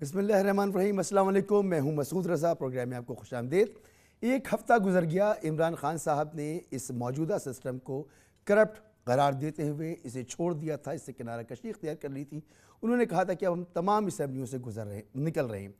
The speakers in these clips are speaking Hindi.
बिस्मिल्लाहिर्रहमानिर्रहीम। अस्सलाम वालेकुम। मैं हूं मसूद रज़ा। प्रोग्राम में आपको खुशामदीद। एक हफ़्ता गुजर गया, इमरान खान साहब ने इस मौजूदा सिस्टम को करप्ट करार देते हुए इसे छोड़ दिया था, इससे किनारा कशी इख्तियार कर ली थी। उन्होंने कहा था कि अब हम तमाम असम्बलियों से निकल रहे हैं।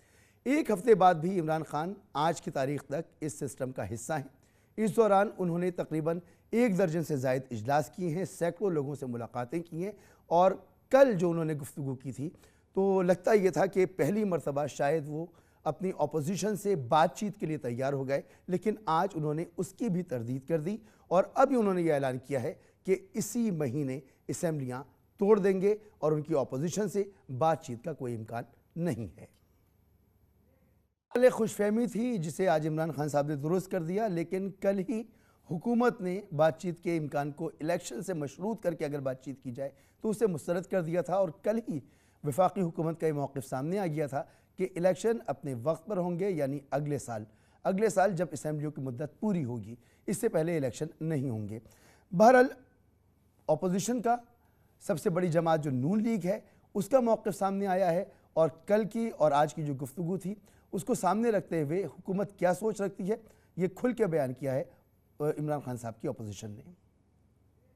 एक हफ़्ते बाद भी इमरान खान आज की तारीख़ तक इस सिस्टम का हिस्सा हैं। इस दौरान उन्होंने तकरीबन 1 दर्जन से ज़ायद इजलास किए हैं, सैकड़ों लोगों से मुलाकातें की हैं और कल जो उन्होंने गुफ्तगू की थी तो लगता ये था कि पहली मरतबा शायद वो अपनी अपोजिशन से बातचीत के लिए तैयार हो गए, लेकिन आज उन्होंने उसकी भी तरदीद कर दी और अभी उन्होंने ये ऐलान किया है कि इसी महीने असम्बलियाँ तोड़ देंगे और उनकी अपोजिशन से बातचीत का कोई इम्कान नहीं है। पहले खुशफहमी थी जिसे आज इमरान खान साहब ने दुरुस्त कर दिया, लेकिन कल ही हुकूमत ने बातचीत के इम्कान को इलेक्शन से मशरूत करके अगर बातचीत की जाए तो उसे मुस्तरद कर दिया था और कल ही वफाकी हुकूमत का ये मौक़िफ़ सामने आ गया था कि इलेक्शन अपने वक्त पर होंगे, यानी अगले साल जब असम्बलियों की मुद्दत पूरी होगी, इससे पहले इलेक्शन नहीं होंगे। बहरहाल अपोजिशन का सबसे बड़ी जमात जो नून लीग है उसका मौक़िफ़ सामने आया है और कल की और आज की जो गुफ्तगू थी उसको सामने रखते हुए हुकूमत क्या सोच रखती है ये खुल के बयान किया है इमरान खान साहब की अपोजिशन ने।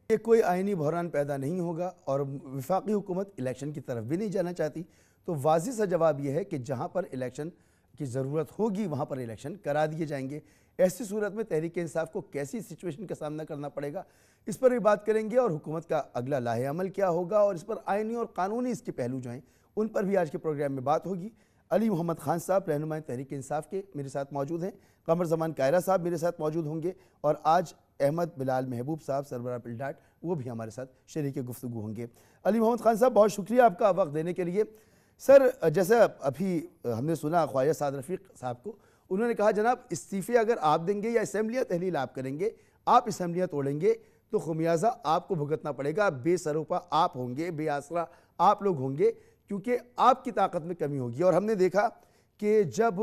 ये कोई आइनी बहरान पैदा नहीं होगा और वफाकी हुकूमत इलेक्शन की तरफ भी नहीं जाना चाहती, तो वाज़ेह सा जवाब यह है कि जहाँ पर इलेक्शन की ज़रूरत होगी वहाँ पर इलेक्शन करा दिए जाएंगे। ऐसी सूरत में तहरीक इंसाफ को कैसी सिचुएशन का सामना करना पड़ेगा इस पर भी बात करेंगे और हुकूमत का अगला लाहे अमल क्या होगा और इस पर आइनी और कानूनी इसके पहलू जो हैं उन पर भी आज के प्रोग्राम में बात होगी। अली मोहम्मद खान साहब रहनुमाई तहरीक इंसाफ के मेरे साथ मौजूद हैं, कमर ज़मान कायरा साहब मेरे साथ मौजूद होंगे और आज अहमद बिलाल महबूब साहब सरबराह पिलडाट वो भी हमारे साथ शरीक गुफ्तगू होंगे। अली मोहम्मद खान साहब, बहुत शुक्रिया आपका वक्त देने के लिए। सर, जैसे अभी हमने सुना ख्वाजा साद रफ़ीक साहब को, उन्होंने कहा जनाब इस्तीफ़े अगर आप देंगे या असम्बलियाँ तहलील आप करेंगे, आप असम्बलियाँ तोड़ेंगे तो खुमियाजा आपको भुगतना पड़ेगा, बेसरोपा आप होंगे, बेआसरा आप लोग होंगे, क्योंकि आपकी ताकत में कमी होगी। और हमने देखा कि जब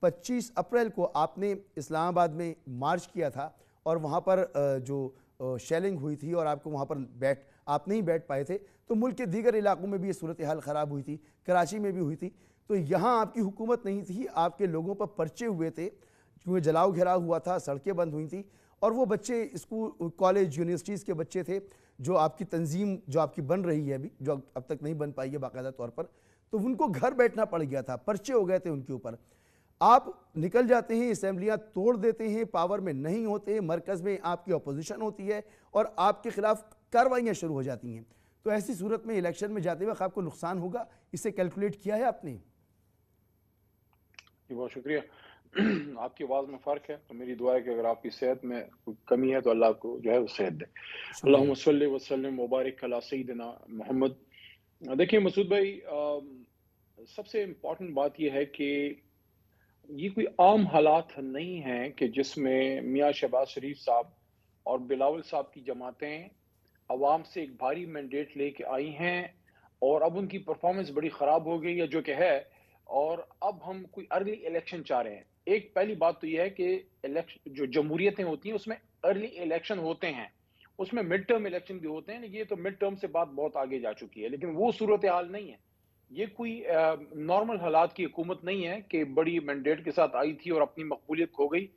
25 अप्रैल को आपने इस्लामाबाद में मार्च किया था और वहाँ पर जो शेलिंग हुई थी और आपको वहाँ पर आप नहीं बैठ पाए थे, तो मुल्क के दीगर इलाकों में भी ये सूरत हाल ख़राब हुई थी, कराची में भी हुई थी। तो यहाँ आपकी हुकूमत नहीं थी, आपके लोगों पर पर्चे हुए थे, क्योंकि जलाओ घेराव हुआ था, सड़कें बंद हुई थी और वो बच्चे स्कूल कॉलेज यूनिवर्सिटीज़ के बच्चे थे जो आपकी तंजीम जो आपकी बन रही है अभी, जो अब तक नहीं बन पाई है बाकायदा तौर पर, तो उनको घर बैठना पड़ गया था, पर्चे हो गए थे उनके ऊपर। आप निकल जाते हैं, असम्बलियाँ तोड़ देते हैं, पावर में नहीं होते हैं, मरकज़ में आपकी अपोजिशन होती है और आपके ख़िलाफ़ कार्रवाइयाँ शुरू हो जाती हैं। तो ऐसी सूरत में इलेक्शन में जाते वक्त आपको नुकसान होगा, इसे कैलकुलेट किया है आपने? जी, बहुत शुक्रिया। आपकी आवाज़ में फ़र्क है, तो मेरी दुआ है कि अगर आपकी सेहत में कोई कमी है तो अल्लाह आपको जो है वो सेहत दे। शुक्रिया। अल्लाहुम्मा सल्लि व सल्लिम व बारिक अला सय्यिदिना मोहम्मद। देखिए मसूद भाई, सबसे इम्पोर्टेंट बात ये है कि ये कोई आम हालात नहीं हैं कि जिसमें मियाँ शहबाज शरीफ साहब और बिलावल साहब की जमातें अवाम से एक भारी मैंडेट लेके आई हैं और अब उनकी परफॉर्मेंस बड़ी ख़राब हो गई है जो कि है, और अब हम कोई अर्ली इलेक्शन चाह रहे हैं। एक पहली बात तो ये है कि इलेक्शन जो जमहूरियतें होती हैं उसमें अर्ली इलेक्शन होते हैं, उसमें मिड टर्म इलेक्शन भी होते हैं, लेकिन ये तो मिड टर्म से बात बहुत आगे जा चुकी है, लेकिन वो सूरत हाल नहीं है। ये कोई नॉर्मल हालात की हुकूमत नहीं है कि बड़ी मैंडेट के साथ आई थी और अपनी मकबूलियत खो गई।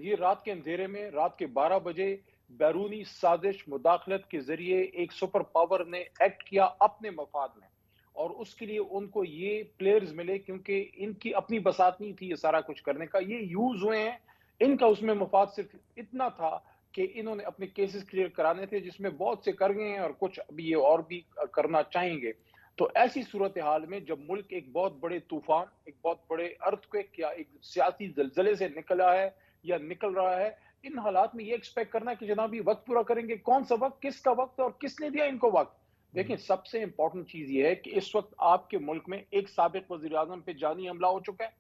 ये रात के अंधेरे में रात के 12 बजे बैरूनी साजिश मुदाखलत के जरिए एक सुपर पावर ने एक्ट किया अपने मफाद में, और उसके लिए उनको ये प्लेयर्स मिले क्योंकि इनकी अपनी बसात नहीं थी ये सारा कुछ करने का, ये यूज हुए हैं। इनका उसमें मफाद सिर्फ इतना था कि इन्होंने अपने केसेस क्लियर कराने थे, जिसमें बहुत से कर गए हैं और कुछ अभी ये और भी करना चाहेंगे। तो ऐसी सूरत हाल में जब मुल्क एक बहुत बड़े तूफान, एक बहुत बड़े अर्थक्वेक या एक सियासी जलजले से निकला है या निकल रहा है, इन हालात में ये एक्सपेक्ट करना कि जनाब ये वक्त पूरा करेंगे, कौन सा वक्त, किसका वक्त और किसने दिया इनको वक्त। देखिए सबसे इंपॉर्टेंट चीज ये है कि इस वक्त आपके मुल्क में एक साबिक वजीर आजम पे जानी हमला हो चुका है,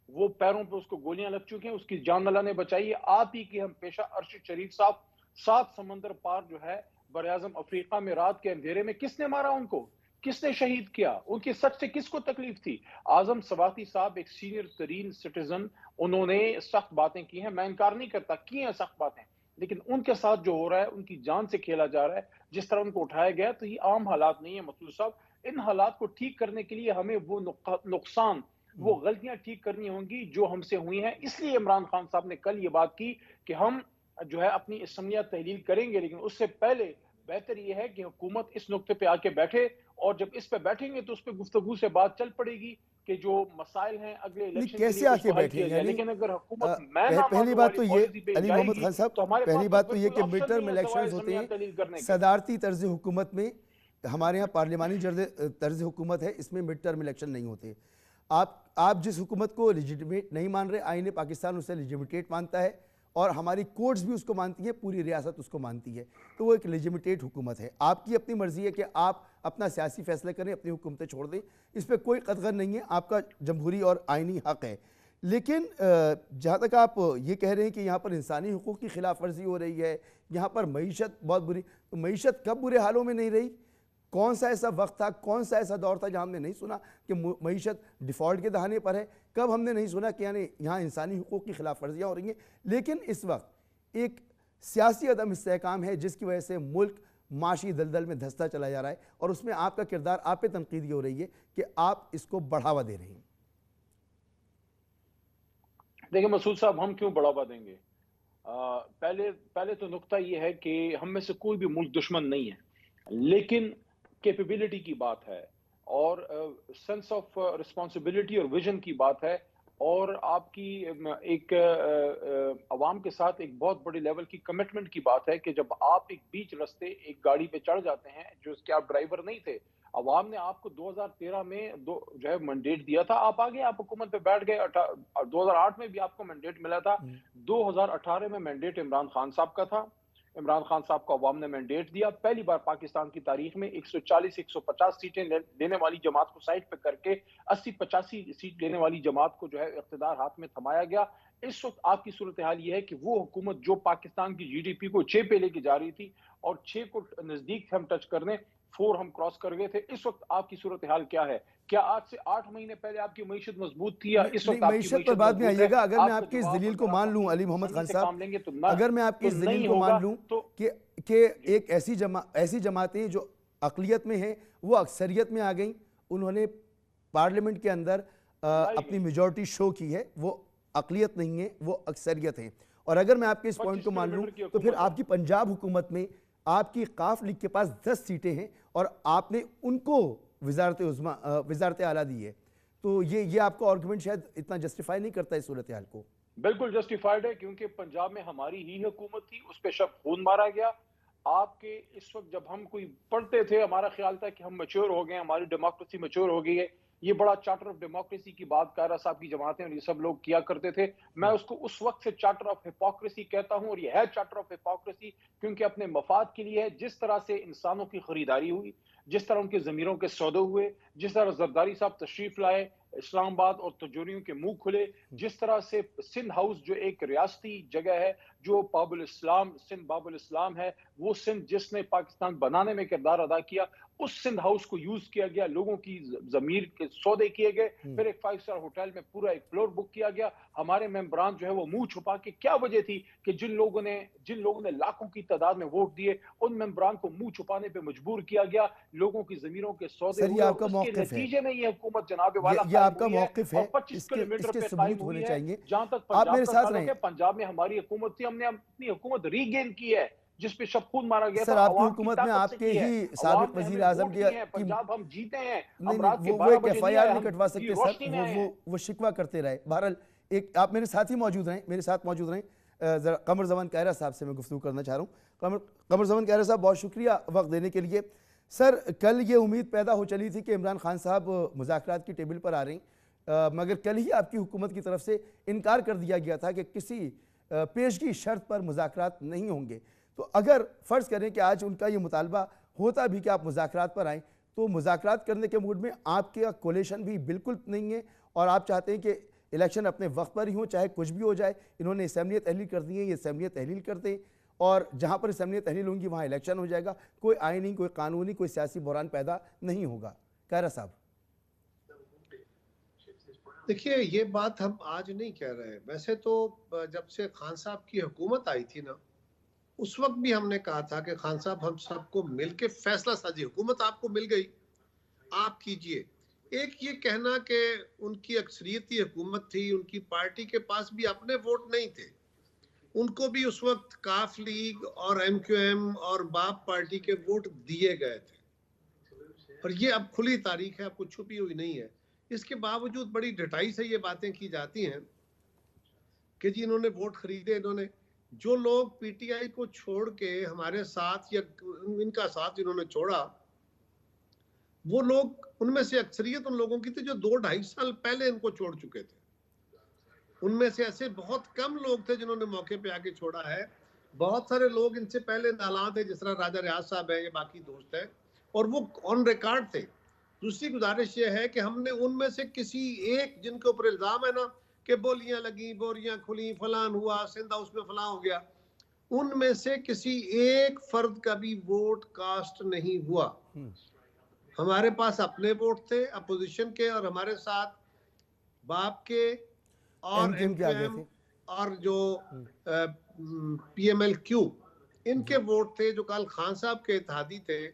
वो पैरों पे उसको गोलियां लग चुकी हैं, उसकी जान अल्लाह ने बचाई है। आप ही के हम पेशा अरशद शरीफ साहब 7 समंदर पार जो है बर आजम अफ्रीका में रात के अंधेरे में किसने मारा उनको, किसने शहीद किया, उनकी सच से किसको तकलीफ थी? आजम सवाती साहब एक सीनियर तरीन सिटीजन, उन्होंने सख्त बातें की हैं, मैं इनकार नहीं करता, की हैं सख्त बातें, लेकिन उनके साथ जो हो रहा है, उनकी जान से खेला जा रहा है, जिस तरह उनको उठाया गया, तो ये आम हालात नहीं है मसूद साहब। इन हालात को ठीक करने के लिए हमें वो नुकसान, वो गलतियां ठीक करनी होंगी जो हमसे हुई हैं। इसलिए इमरान खान साहब ने कल ये बात की कि हम जो है अपनी असम्बलियां तहलील करेंगे, लेकिन उससे पहले बेहतर ये है कि हुकूमत इस नुक्ते पे आके बैठे, और जब इस पे बैठेंगे तो उस पे गुफ्तगू से बात चल पड़ेगी कि जो मसाइल हैं अगले नहीं, इलेक्शन के कैसे लिए आके उसको हल बैठे किया जाए। यानी लेकिन अगर हुकूमत मैं ना पहली मानूं बात वाली तो ये पॉलिसी पे अली मोहम्मद जाएगी खान साहब, तो हमारे पहली पास बात तो फिर ये कोई कि मिड ऑप्शन टर्म नहीं है सिवाय इलेक्शंस होते असम्बलियां हैं तहलील करने के। सदारती तर्ज हुकूमत में, हमारे यहाँ पार्लिमानी तर्ज हुकूमत है, इसमें मिड टर्म इलेक्शन नहीं होते। आप जिस हुकूमत को लेजिटिमेट नहीं मान रहे, आईन पाकिस्तान उसे लेजिटिमेट मानता है और हमारी कोर्ट्स भी उसको मानती है, पूरी रियासत उसको मानती है, तो वो एक लेजिटिमेट हुकूमत है। आपकी अपनी मर्जी है कि आप अपना सियासी फैसला करें, अपनी हुकूमतें छोड़ दें, इस पर कोई कतगन नहीं है, आपका जमहूरी और आइनी हक है। लेकिन जहाँ तक आप ये कह रहे हैं कि यहाँ पर इंसानी हुकूक की खिलाफ वर्जी हो रही है, यहाँ पर मईशत बहुत बुरी, तो मईशत कब बुरे हालों में नहीं रही? कौन सा ऐसा वक्त था, कौन सा ऐसा दौर था जहाँ हमने नहीं सुना कि मईशत डिफ़ॉल्ट के दहाने पर है? कब हमने नहीं सुना कि यानी यहाँ इंसानी हुकूक की खिलाफ वर्जियाँ हो रही हैं? लेकिन इस वक्त एक सियासी अदम इस्तेहकाम है जिसकी वजह से मुल्क माशी दलदल में धंसता चला जा रहा है, और उसमें आपका किरदार, आप पे तनकीद हो रही है कि आप इसको बढ़ावा दे रहे हैं। देखिए मसूद साहब, हम क्यों बढ़ावा देंगे? पहले पहले तो नुक्ता ये है कि हम में से कोई भी मुल्क दुश्मन नहीं है, लेकिन कैपेबिलिटी की बात है और सेंस ऑफ रिस्पॉन्सिबिलिटी और विजन की बात है, और आपकी एक अवाम के साथ एक बहुत बड़ी लेवल की कमिटमेंट की बात है कि जब आप एक बीच रास्ते एक गाड़ी पे चढ़ जाते हैं जो उसके आप ड्राइवर नहीं थे, अवाम ने आपको 2013 में जो है मैंडेट दिया था, आप आगे आप हुकूमत पे बैठ गए। 2008 में भी आपको मैंडेट मिला था, 2018 में मैंडेट इमरान खान साहब का था। इमरान खान साहब को अवाम ने मैंडेट दिया, पहली बार पाकिस्तान की तारीख में 140-150 सीटें लेने वाली जमात को साइड पे करके 80-85 सीट लेने वाली जमात को जो है इख्तिदार हाथ में थमाया गया। इस वक्त आपकी सूरत हाल ये है कि वो हुकूमत जो पाकिस्तान की जीडीपी को 6 पे लेके जा रही थी और 6 को नजदीक हम टच करने, 4 हम क्रॉस कर गए थे। इस वक्त आपकी सूरत हाल क्या है? क्या आज से 8 महीने पहले आपकी मईशत मजबूत थी या इस वक्त आपकी मईशत पर बाद में आइएगा। अगर मैं आपकी इस दलील को मान लूं अली मोहम्मद खान साहब, अगर मैं आपकी इस दलील को मान लूं कि एक ऐसी जमातें जो अक़लियत में हैं वो अक्सरियत में आ गई, उन्होंने पार्लियामेंट के अंदर अपनी मेजॉरिटी शो की है, वो अक़लियत नहीं है, वो अक्सरियत है। और अगर मैं आपके इस पॉइंट को मान लूं तो फिर आपकी पंजाब हुकूमत में आपकी काफ लीग के पास 10 सीटें हैं और आपने उनको वजारत आला दी है, तो ये आपका आर्गुमेंट शायद इतना जस्टिफाई नहीं करता इस सूरत हाल को। बिल्कुल जस्टिफाइड है, क्योंकि पंजाब में हमारी ही हुकूमत थी, उस पर शब खून मारा गया। आपके इस वक्त जब हम कोई पढ़ते थे, हमारा ख्याल था कि हम मैच्योर हो गए, हमारी डेमोक्रेसी मैच्योर हो गई है। ये बड़ा चार्टर ऑफ डेमोक्रेसी की बात कायरा साहब की जमातें और ये सब लोग किया करते थे। मैं उसको उस वक्त से चार्टर ऑफ हिपोक्रेसी कहता हूं, और ये है चार्टर ऑफ हिपोक्रेसी, क्योंकि अपने मफाद के लिए है। जिस तरह से इंसानों की खरीदारी हुई, जिस तरह उनके जमीरों के सौदे हुए, जिस तरह जरदारी साहब तशरीफ लाए इस्लामाबाद और तजोरियों के मुंह खुले, जिस तरह से सिंध हाउस जो एक रियासती जगह है, जो बाबुल इस्लाम, सिंध बाबुल इस्लाम है, वो सिंध जिसने पाकिस्तान बनाने में किरदार अदा किया, उस सिंध हाउस को यूज किया गया, लोगों की जमीर के सौदे किए गए, फिर एक 5 स्टार होटल में पूरा एक फ्लोर बुक किया गया। हमारे मेंबरान जो है वो मुंह छुपा के, क्या वजह थी कि जिन लोगों ने लाखों की तादाद में वोट दिए, उन मेंबरान को मुंह छुपाने पे मजबूर किया गया, लोगों की जमीरों के सौदे हुए, आपका उसके नतीजे में ये हुकूमत जनाब वाला ये आपका मौक़िफ़ है, 25 किलोमीटर पे सबूत होने चाहिए। जहां तक आप मेरे साथ रहें। पंजाब में हमारी हुकूमत थी, हमने अपनी हुकूमत रीगेन की है, जिस पे शब खून मारा गया सर, था। आपकी हुकूमत में आपके ही साबिक वजीर आजम की पंजाब हम जीते हैं, नहीं, वो एक FIR नहीं कटवा सकते सर, वो शिकवा करते रहे। बहरहाल एक आप मेरे साथ ही मौजूद रहें, मेरे साथ मौजूद रहें। ज़रा कमर ज़मान कायरा साहब से मैं गुफ्तगू करना चाह रहा हूँ। कमर ज़मान कायरा साहब, बहुत शुक्रिया वक्त देने के लिए। सर, कल ये उम्मीद पैदा हो चली थी कि इमरान खान साहब मुज़ाकरात की टेबल पर आ रही, मगर कल ही आपकी हुकूमत की तरफ से इनकार कर दिया गया था कि किसी पेशगी शर्त पर मुज़ाकरात नहीं होंगे। तो अगर फ़र्ज़ करें कि आज उनका ये मुतालबा होता भी कि आप मुज़ाकरात पर आएँ, तो मुज़ाकरात करने के मूड में आपके कोलिशन भी बिल्कुल नहीं है और आप चाहते हैं कि इलेक्शन अपने वक्त पर ही हो, चाहे कुछ भी हो जाए। इन्होंने असम्बलियाँ तहलील कर दी हैं, ये असम्बलियाँ तहलील कर दें और जहाँ पर असम्बलियाँ तहलील होंगी वहाँ इलेक्शन हो जाएगा। कोई आइनी, कोई कानूनी, कोई सियासी बहरान पैदा नहीं होगा। कायरा साहब, देखिए, ये बात हम आज नहीं कह रहे हैं। वैसे तो जब से खान साहब की हुकूमत आई थी ना, उस वक्त भी हमने कहा था कि खान साहब, हम सबको मिलके फैसला साजी, हुकूमत आपको मिल गई, आप कीजिए। एक ये कहना कि उनकी अक्सरियती हुकूमत थी, उनकी पार्टी के पास भी अपने वोट नहीं थे, उनको भी उस वक्त काफ लीग और एमक्यूएम और बाप पार्टी के वोट दिए गए थे, और ये अब खुली तारीख है, आपको छुपी हुई नहीं है। इसके बावजूद बड़ी ढटाई से ये बातें की जाती हैं कि जी इन्होंने वोट खरीदे, इन्होंने, जो लोग पीटीआई को छोड़ के हमारे साथ या इनका साथ जिन्होंने छोड़ा, वो लोग, उनमें से अक्सरियत उन लोगों की थी जो 2-2.5 साल पहले इनको छोड़ चुके थे। उनमें से ऐसे बहुत कम लोग थे जिन्होंने मौके पे आके छोड़ा है। बहुत सारे लोग इनसे पहले नालां थे, जिस तरह राजा रियाज साहब है, ये बाकी दोस्त हैं, और वो ऑन रिकॉर्ड थे। दूसरी गुजारिश ये है कि हमने उनमें से किसी एक, जिनके ऊपर इल्जाम है ना कि बोलियां लगी, बोरियां खुली, फलान हुआ, सिंध हाउस में फलान हो गया, उनमें से किसी एक फर्द का भी वोट कास्ट नहीं हुआ। हमारे पास अपने वोट थे अपोजिशन के, और हमारे साथ बाप के और एमक्यूएम और जो पीएमएलक्यू, इनके वोट थे जो कल खान साहब के इत्तेहादी थे।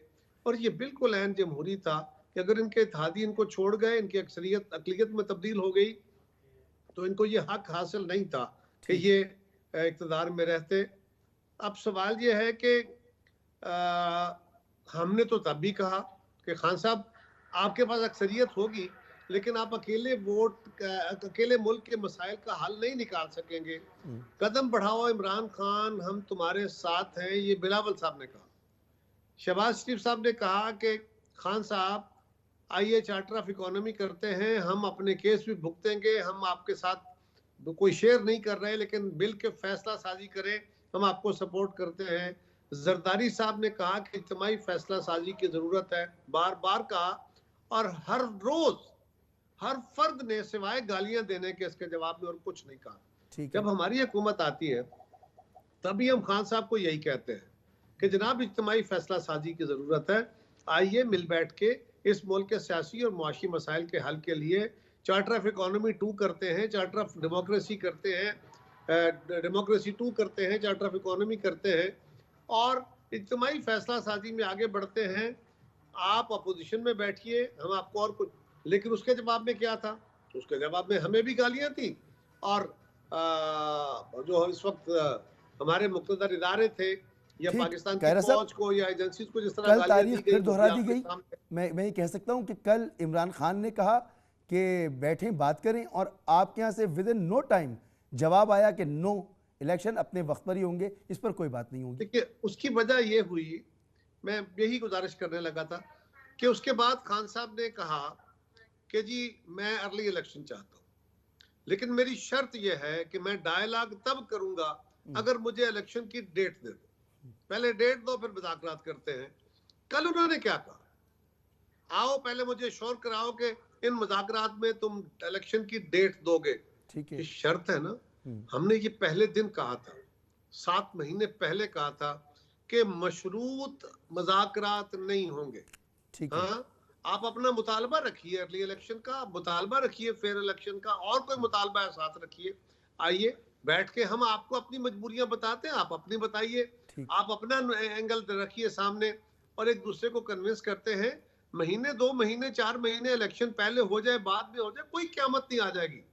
और ये बिल्कुल ऐन जमहूरी था कि अगर इनके इत्तेहादी इनको छोड़ गए, इनकी अकलियत में तब्दील हो गई, तो इनको ये हक हासिल नहीं था कि ये इक़्तिदार में रहते। अब सवाल ये है कि हमने तो तब भी कहा कि खान साहब, आपके पास अक्सरियत होगी, लेकिन आप अकेले मुल्क के मसाइल का हल नहीं निकाल सकेंगे। कदम बढ़ाओ इमरान खान, हम तुम्हारे साथ हैं, ये बिलावल साहब ने कहा। शहबाज शरीफ साहब ने कहा कि खान साहब आइए चार्टर ऑफ इकोनॉमी करते हैं, हम अपने केस भी भुगतेंगे, हम आपके साथ कोई शेयर नहीं कर रहे, लेकिन बिल के फैसला साजी करें, हम आपको सपोर्ट करते हैं। जरदारी साहब ने कहा कि इज्तिमाई फैसला साजी की जरूरत है, बार बार कहा, और हर रोज हर फर्द ने सिवाय गालियां देने के इसके जवाब में और कुछ नहीं कहा। जब हमारी हुकूमत आती है तभी हम खान साहब को यही कहते हैं कि जनाब इज्तिमाई फैसला साजी की जरूरत है, आइए मिल बैठ के इस मुल्क के सियासी और मुआशी मसाइल के हल के लिए चार्टर ऑफ इकोनॉमी 2 करते हैं, चार्टर ऑफ डेमोक्रेसी करते हैं, डेमोक्रेसी 2 करते हैं, चार्टर ऑफ इकोनॉमी करते हैं, और इज्तिमाई फैसला साजी में आगे बढ़ते हैं। आप अपोजिशन में बैठिए, हम आपको और कुछ, लेकिन उसके जवाब में क्या था? उसके जवाब में हमें भी गालियां थी, और जो इस वक्त हमारे मुक़्तदर इदारे थे या पाकिस्तान की फौज को या एजेंसीज को जिस तरह कल तारीख फिर दोहरा दी गई। मैं ये कह सकता हूं कि कल इमरान खान ने कहा कि बैठें बात करें, और आपके यहाँ से विद इन नो टाइम जवाब आया कि नो, इलेक्शन अपने वक्त पर ही होंगे, इस पर कोई बात नहीं होगी। देखिए उसकी वजह ये हुई, मैं यही गुजारिश करने लगा था कि उसके बाद खान साहब ने कहा कि जी मैं अर्ली इलेक्शन चाहता हूँ, लेकिन मेरी शर्त यह है कि मैं डायलॉग तब करूंगा अगर मुझे इलेक्शन की डेट दे दो। पहले डेट दो, फिर मुज़ाकरात करते हैं। कल उन्होंने क्या कहा? आओ पहले मुझे श्योर कराओ कि इन मुज़ाकरात में तुम इलेक्शन की डेट दोगे। ठीक है, शर्त है ना। हमने ये पहले दिन कहा था, 7 महीने पहले कहा था कि मशरूत मुज़ाकरात नहीं होंगे। ठीक है, हाँ, आप अपना मुतालबा रखिए अर्ली इलेक्शन का, मुतालबा रखिए फेयर इलेक्शन का, और कोई मुतालबा है साथ रखिए। आइए बैठ के हम आपको अपनी मजबूरियां बताते हैं, आप अपनी बताइए, आप अपना एंगल रखिए सामने, और एक दूसरे को कन्विंस करते हैं। महीने 2 महीने 4 महीने इलेक्शन पहले हो जाए, बाद में हो जाए, कोई क़यामत नहीं आ जाएगी।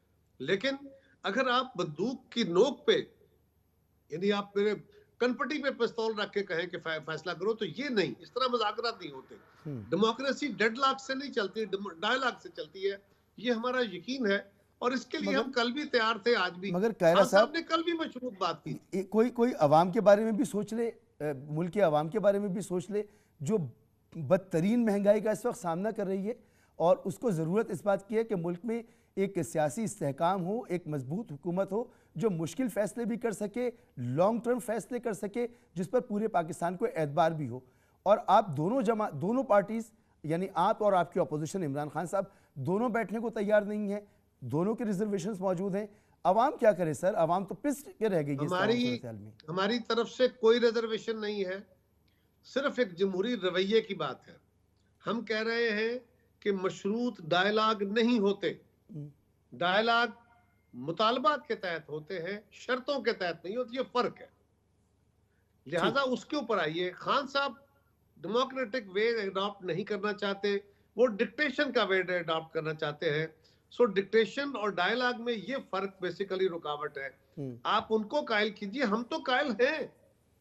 लेकिन अगर आप बंदूक की नोक पे, यानी आप मेरे कनपटी पे पिस्तौल रख के कहें कि फैसला करो, तो ये नहीं, इस तरह मुज़ाकरात नहीं होते। डेमोक्रेसी डेडलॉक से नहीं चलती, डायलॉग से चलती है, ये हमारा यकीन है, और इसके लिए हम कल भी तैयार थे, आज भी। मगर कायरा साहब ने कल भी मशरूत बात की। कोई अवाम के बारे में भी सोच ले, मुल्क के अवाम के बारे में भी सोच ले, जो बदतरीन महंगाई का इस वक्त सामना कर रही है, और उसको ज़रूरत इस बात की है कि मुल्क में एक सियासी इस्तेहकाम हो, एक मजबूत हुकूमत हो जो मुश्किल फ़ैसले भी कर सके, लॉन्ग टर्म फैसले कर सके, जिस पर पूरे पाकिस्तान को एतबार भी हो। और आप दोनों पार्टीज़, यानी आप और आपकी अपोजिशन इमरान खान साहब, दोनों बैठने को तैयार नहीं है, दोनों के रिजर्वेशंस मौजूद हैं। अवाम क्या करे सर? अवाम तो पिस के रह गई हमारी तरफ से कोई रिजर्वेशन नहीं है, सिर्फ एक जमहूरी रवैये की बात है। हम कह रहे हैं कि मशरूत डायलॉग नहीं होते, डायलॉग मुतालबात के तहत होते हैं, शर्तों के तहत नहीं होती, ये फर्क है। लिहाजा उसके ऊपर आइए। खान साहब डेमोक्रेटिक वे अडॉप्ट नहीं करना चाहते, वो डिक्टेशन का वे अडॉप्ट करना चाहते हैं। सो डिक्टेशन और डायलॉग में ये फर्क बेसिकली रुकावट है। आप उनको कायल कीजिए, हम तो कायल हैं।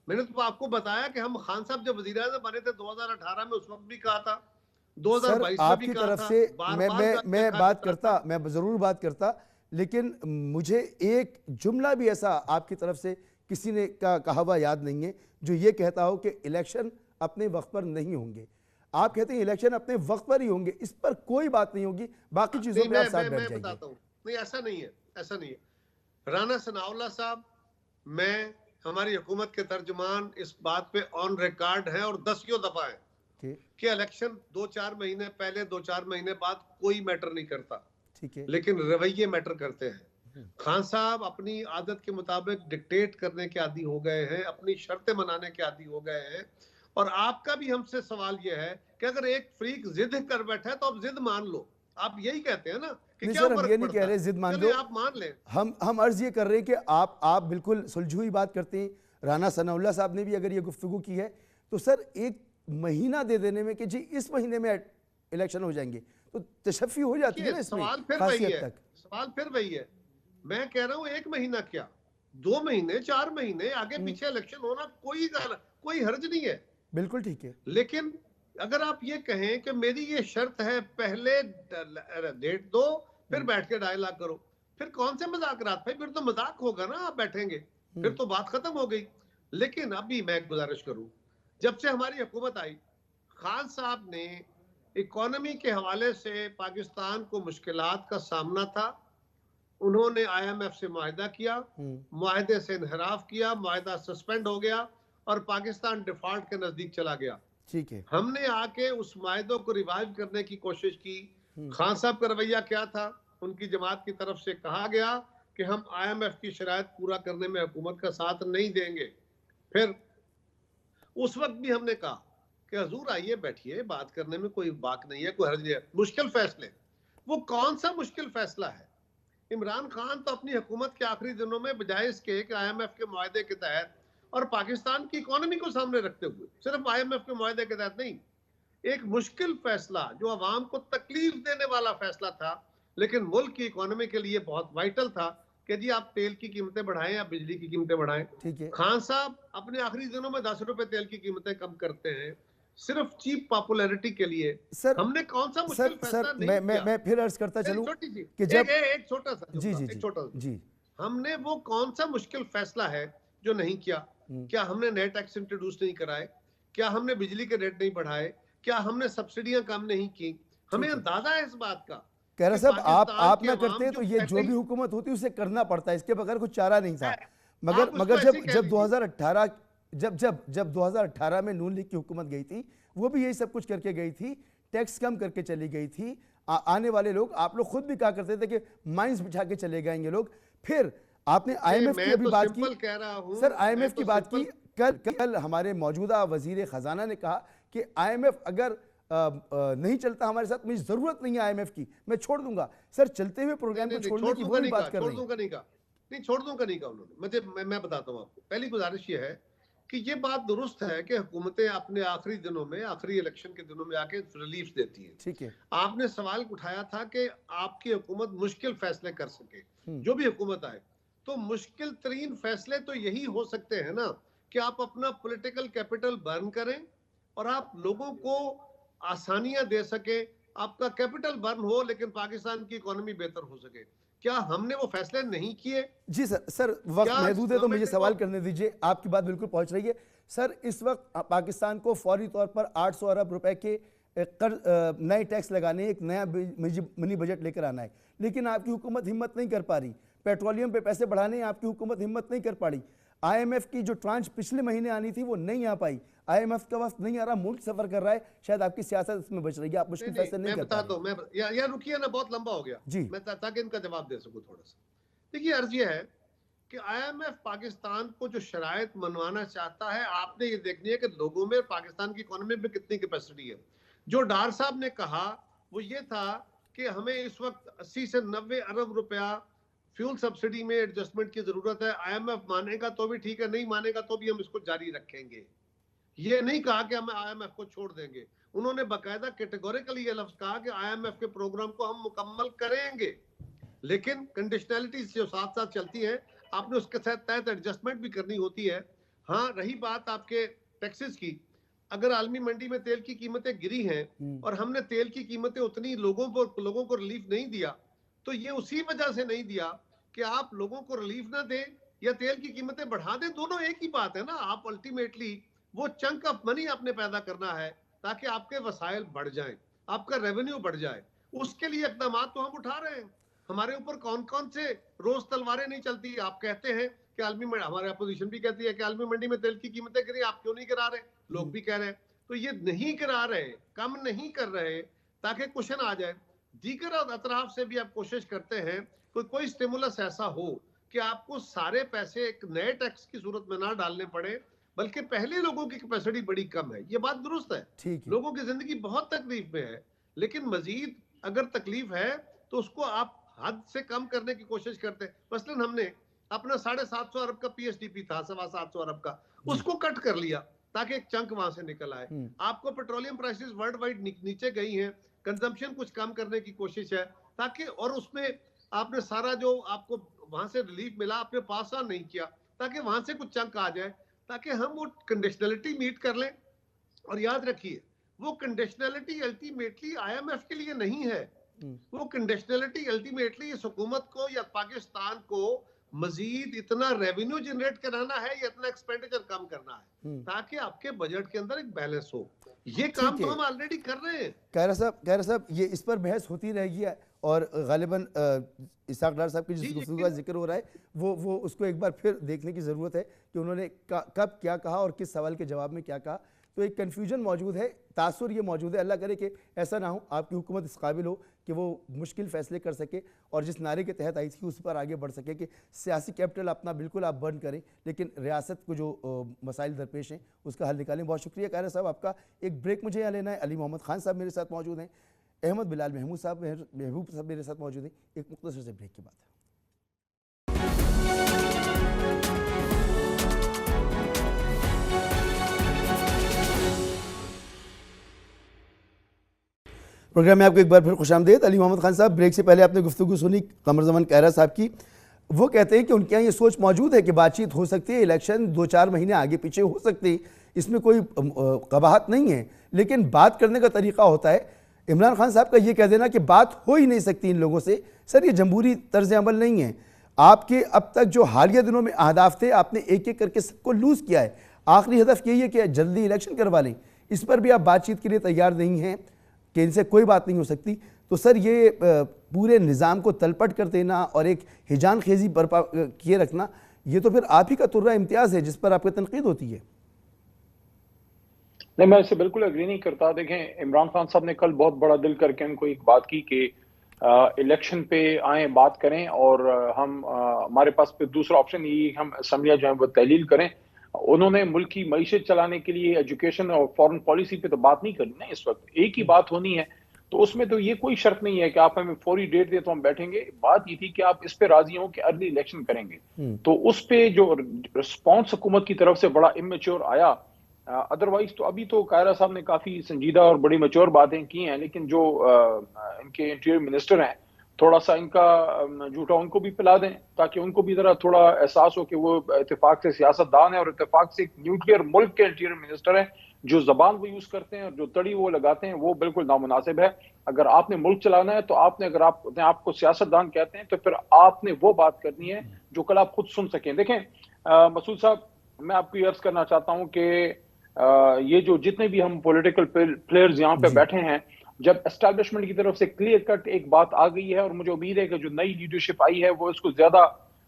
मैंने तो आपको बताया कि हम खान साहब जब वजीर आज़म बने थे 2018 में, उस वक्त भी कहा था, सर 2022 में भी आपकी कहा तरफ था, से बार-बार मैं बात करता, मैं जरूर बात करता, लेकिन मुझे एक जुमला भी ऐसा आपकी तरफ से किसी ने का कहा हुआ याद नहीं है जो ये कहता हो कि इलेक्शन अपने वक्त पर नहीं होंगे। आप कहते हैं इलेक्शन अपने वक्त पर ही होंगे, इस पर कोई बात नहीं होगी, बाकी चीजों पे आप साथ बैठ जाइए। बताता हूं, नहीं ऐसा नहीं है, ऐसा नहीं है। राना सनाउल्लाह साहब, मैं, हमारी हुकूमत के तर्जुमान इस बात पे ऑन रिकॉर्ड हैं और 10 दफा है कि इलेक्शन 2-4 महीने पहले 2-4 महीने बाद कोई मैटर नहीं करता, ठीक है, लेकिन रवैये मैटर करते हैं। खान साहब अपनी आदत के मुताबिक डिक्टेट करने के आदी हो गए हैं, अपनी शर्तें मनाने के आदी हो गए हैं। और आपका भी हमसे सवाल यह है कि अगर एक फ्रीक जिद कर बैठा है तो आप जिद मान लो। आप यही कहते हैं ना कि क्या सर, हम ये नहीं कह रहे जिद मान लो, आप मान लें। हम अर्ज ये कर रहे हैं कि आप बिल्कुल सुलझी हुई बात करते हैं। राना सनाउल्लाह साहब ने भी अगर ये गुफ्तगू की है तो सर एक महीना दे देने में कि जी इस महीने में इलेक्शन हो जाएंगे तो तशफ़ी हो जाती है ना इसमें। सवाल फिर वही है, मैं कह रहा हूं 1 महीना क्या, 2 महीने, 4 महीने आगे पीछे इलेक्शन होना कोई हर्ज नहीं है, बिल्कुल ठीक है। लेकिन अगर आप ये कहें कि मेरी ये शर्त है, पहले डेट दो, फिर बैठ के डायलॉग करो, फिर कौन से मजाकरात भाई, फिर तो मजाक होगा ना, आप बैठेंगे फिर तो बात खत्म हो गई। लेकिन अभी मैं गुजारिश करूं, जब से हमारी हुकूमत आई, खान साहब ने इकोनॉमी के हवाले से पाकिस्तान को मुश्किलात का सामना था, उन्होंने IMF से मुआहदा किया, मुआहदे से इनहराफ किया, मुआहदा सस्पेंड हो गया और पाकिस्तान डिफॉल्ट के नजदीक चला गया, ठीक है। हमने आके उस मुआहदों को रिवाइव करने की कोशिश की। खान साहब का रवैया क्या था, उनकी जमात की तरफ से कहा गया कि हम IMF की शराइत पूरा करने में हुकूमत का साथ नहीं देंगे। फिर उस वक्त भी हमने कहा कि हजूर आइए, बैठिए, बात करने में कोई बात नहीं है, कोई हर्ज नहीं है। मुश्किल फैसले, वो कौन सा मुश्किल फैसला है? इमरान खान तो अपनी हुकूमत के आखिरी दिनों में बजाय इसके कि IMF के मुआहदे के तहत और पाकिस्तान की इकोनॉमी को सामने रखते हुए, सिर्फ IMF के मुआहदे के तहत नहीं, एक मुश्किल फैसला जो अवाम को तकलीफ देने वाला फैसला था लेकिन मुल्क की इकोनॉमी के लिए बहुत वाइटल था कि जी आप तेल की कीमतें बढ़ाएं या बिजली की कीमतें बढ़ाएं। ठीक है, खान साहब अपने आखिरी दिनों में 10 रुपए तेल की कीमतें कम करते हैं सिर्फ चीप पॉपुलैरिटी के लिए। सर, हमने कौन सा मुश्किल फैसला नहीं किया? मैं फिर अर्ज करता चलूं कि जब एक छोटा सा जी हमने वो कौन सा मुश्किल फैसला है जो नहीं किया? क्या हमने नए टैक्स इंट्रोड्यूस नहीं कराए? क्या हमने बिजली के रेट नहीं बढ़ाए? क्या हमने सब्सिडियां कम नहीं की? हमें अंदाजा है इस बात का। कह रहे साहब आप ना करते तो ये जो भी हुकूमत होती उसे करना पड़ता है, इसके बगैर कुछ चारा नहीं था। मगर जब 2018 जब 2018 में नून लीग की हुकूमत गई थी, वो भी यही सब कुछ करके गई थी, टैक्स कम करके चली गई थी। आने वाले लोग, आप लोग खुद भी कहा करते थे कि माइंस बिछा के चले जाएंगे लोग। फिर आपने IMF की अभी बात की, सर IMF की बात की, कल हमारे मौजूदा वजीर खजाना ने कहा कि IMF अगर नहीं चलता हमारे साथ, मुझे जरूरत नहीं है IMF की, मैं छोड़ दूंगा। सर चलते हुए प्रोग्राम को छोड़ने की वही बात कर रहे हैं। छोड़ दूंगा नहीं कहा उन्होंने। मैं बताता हूँ आपको, पहली गुजारिश ये है कि ये बात दुरुस्त है कि हुकूमतें अपने आखिरी दिनों में, आखिरी इलेक्शन के दिनों में आके रिलीफ देती हैं। ठीक है, आपने सवाल उठाया था कि आपकी हुकूमत मुश्किल फैसले कर सके, जो भी हुकूमत आए, तो मुश्किल तरीन फैसले तो यही हो सकते हैं ना कि आप अपना पॉलिटिकल कैपिटल बर्न करें और आप लोगों को आसानियां दे सके, आपका कैपिटल बर्न हो लेकिन पाकिस्तान की इकोनॉमी बेहतर हो सके। क्या हमने वो फैसले नहीं किए? जी सर वक्त महदूद है तो मुझे सवाल करने दीजिए, आपकी बात बिल्कुल पहुंच रही है। सर इस वक्त पाकिस्तान को फौरी तौर पर 800 अरब रुपए के नए टैक्स लगाने, एक नया मिनी बजट लेकर आना है, लेकिन आपकी हुकूमत हिम्मत नहीं कर पा रही। पेट्रोलियम पे पैसे बढ़ाने आपकी हुकूमत हिम्मत नहीं कर पा रही। IMF की जो ट्रांच पिछले महीने आनी थी वो नहीं आ पाई। IMF का वक्त नहीं आ रहा, मुल्क सफर कर रहा है, शायद आपकी सियासत इसमें बच रही है, आप मुश्किल फैसले नहीं कर पा रहे। यार रुकिए ना, बहुत लंबा हो गया जी, मैं ताकि इनका जवाब दे सकूं थोड़ा सा। देखिए अर्ज ये है कि IMF पाकिस्तान को जो शराइत मनवाना चाहता है, आपने ये देखनी है कि लोगों में, पाकिस्तान की इकोनॉमी में कितनी कैपेसिटी है। जो डार साहब ने कहा वो ये था कि हमें इस वक्त 80 से 90 अरब रुपया फ्यूल सब्सिडी में एडजस्टमेंट की जरूरत है। IMF मानेगा तो भी ठीक है, नहीं मानेगा तो भी हम इसको जारी रखेंगे। ये नहीं कहा कि हम IMF को छोड़ देंगे। उन्होंने बाकायदा कैटेगोरिकली ये लफ्ज कहा कि IMF के प्रोग्राम को हम मुकम्मल करेंगे, लेकिन कंडीशनैलिटी जो साथ साथ चलती है, आपने उसके तहत एडजस्टमेंट भी करनी होती है। हाँ, रही बात आपके टैक्सेस की, अगर आलमी मंडी में तेल की कीमतें गिरी हैं और हमने तेल की कीमतें उतनी लोगों को रिलीफ नहीं दिया, तो ये उसी वजह से नहीं दिया कि आप लोगों को रिलीफ ना दें या तेल की कीमतें बढ़ा दें, दोनों एक ही बात है ना। आप अल्टीमेटली वो चंक ऑफ मनी आपने पैदा करना है ताकि आपके वसाइल बढ़ जाएं, आपका रेवेन्यू बढ़ जाए। उसके लिए इकदाम तो हम उठा रहे हैं। हमारे ऊपर कौन कौन से रोज तलवारें नहीं चलती। आप कहते हैं कि आलमी मंडी, हमारे अपोजिशन भी कहती है कि आलमी मंडी में तेल की कीमतें गिरी, आप क्यों नहीं गिरा रहे? लोग भी कह रहे हैं। तो ये नहीं गिरा रहे, कम नहीं कर रहे ताकि क्वेश्चन आ जाए। दीगर अतराफ से भी आप कोशिश करते हैं कोई स्टिमुलस ऐसा हो कि आपको सारे पैसे एक नए टैक्स की सूरत में ना डालने पड़े, बल्कि पहले लोगों की कैपेसिटी बड़ी कम है। ये बात दुरुस्त है, लोगों की जिंदगी बहुत तकलीफ में है, लेकिन मजीद अगर तकलीफ है तो उसको आप हद से कम करने की कोशिश करते हैं। मसलन हमने अपना 750 अरब का PSDP था, 725 अरब का, उसको कट कर लिया ताकि एक चंक वहां से निकल आए। आपको पेट्रोलियम प्राइसेस वर्ल्ड वाइड नीचे गई हैं, कंजम्पशन कुछ कम करने की कोशिश है ताकि, और उसमें आपने सारा जो आपको वहां से रिलीफ मिला आपने पास ऑन नहीं किया ताकि वहां से कुछ चंक आ जाए, ताकि हम वो कंडीशनलिटी मीट कर लें। और याद रखिए, वो कंडीशनलिटी अल्टीमेटली IMF के लिए नहीं है, वो कंडीशनलिटी अल्टीमेटली इस हुकूमत को या पाकिस्तान को मजीद इतना रेवेन्यू जनरेट कराना है या इतना एक्सपेंडिचर कम करना है ताकि आपके बजट के अंदर एक बैलेंस हो। ये काम तो हम ऑलरेडी कर रहे हैं। खैरा साहब, ये इस पर बहस होती रहेगी और गालिबन इसाक डार साहब की जिस गुफ्तगू का जिक्र हो रहा है वो उसको एक बार फिर देखने की ज़रूरत है कि उन्होंने कब क्या कहा और किस सवाल के जवाब में क्या कहा। तो एक कन्फ्यूजन मौजूद है, तासुर ये मौजूद है। अल्लाह करे कि ऐसा ना हो, आपकी हुकूमत इस काबिल हो कि वो मुश्किल फ़ैसले कर सके और जिस नारे के तहत आई थी उस पर आगे बढ़ सके कि सियासी कैपिटल अपना बिल्कुल आप बर्न करें, लेकिन रियासत को जो मसाइल दरपेश हैं उसका हल निकालें। बहुत शुक्रिया कायरा साहब आपका। एक ब्रेक मुझे यहाँ लेना है। अली मोहम्मद खान साहब मेरे साथ मौजूद हैं, अहमद बिलाल महमूद साहब मेरे साथ मौजूद हैं। एक मुख्तसर से ब्रेक के बाद प्रोग्राम में आपको एक बार फिर खुशामदीद। अली मोहम्मद खान साहब, ब्रेक से पहले आपने गुफ्तगू सुनी कमर ज़मान कायरा साहब की। वो कहते हैं कि उनके यहाँ ये सोच मौजूद है कि बातचीत हो सकती है, इलेक्शन 2-4 महीने आगे पीछे हो सकती, इसमें कोई कबाहत नहीं है, लेकिन बात करने का तरीका होता है। इमरान खान साहब का ये कह देना कि बात हो ही नहीं सकती इन लोगों से, सर ये जमहूरी तर्ज अमल नहीं है। आपके अब तक जो हालिया दिनों में अहदाफ थे आपने एक एक करके सबको लूज़ किया है। आखिरी हदफ यही है कि जल्दी इलेक्शन करवा लें, इस पर भी आप बातचीत के लिए तैयार नहीं हैं कि इनसे कोई बात नहीं हो सकती। तो सर ये पूरे निज़ाम को तलपट कर देना और एक हिजान खेजी बर्पा किए रखना, ये तो फिर आप ही का तुर्रा इम्तियाज़ है जिस पर आपकी तनकीद होती है। नहीं, मैं इससे बिल्कुल एग्री नहीं करता। देखें, इमरान खान साहब ने कल बहुत बड़ा दिल करके उनको एक बात की कि इलेक्शन पे आए, बात करें और हम हमारे पास पे दूसरा ऑप्शन ये हम असम्बलियाँ जो है वो तहलील करें। उन्होंने मुल्क की मईशत चलाने के लिए एजुकेशन और फॉरेन पॉलिसी पे तो बात नहीं करनी ना, इस वक्त एक ही बात होनी है। तो उसमें तो ये कोई शर्त नहीं है कि आप हमें फौरी डेट दें तो हम बैठेंगे। बात ये थी कि आप इस पे राजी हो कि अर्ली इलेक्शन करेंगे। तो उस पे जो रिस्पॉन्स हुकूमत की तरफ से बड़ा इमेच्योर आया। अदरवाइज तो अभी तो कायरा साहब ने काफी संजीदा और बड़ी मैच्योर बातें की हैं, लेकिन जो इनके इंटीरियर मिनिस्टर हैं थोड़ा सा इनका झूठा उनको भी पिला दें ताकि उनको भी जरा थोड़ा एहसास हो कि वो इत्तेफाक से सियासतदान है और इत्तेफाक से एक न्यूक्लियर मुल्क के इंटीरियर मिनिस्टर हैं। जो जबान वो यूज करते हैं और जो तड़ी वो लगाते हैं वो बिल्कुल नामुनासिब है। अगर आपने मुल्क चलाना है तो आपने, अगर आप अपने आप को सियासतदान कहते हैं तो फिर आपने वो बात करनी है जो कल आप खुद सुन सकें। देखें मसूद साहब, मैं आपको ये अर्ज करना चाहता हूँ कि ये जो जितने भी हम पॉलिटिकल प्लेयर्स यहाँ पे बैठे हैं, जब एस्टैब्लिशमेंट की तरफ से क्लियर कट एक बात आ गई है और मुझे उम्मीद है कि जो नई लीडरशिप आई है वो इसको ज्यादा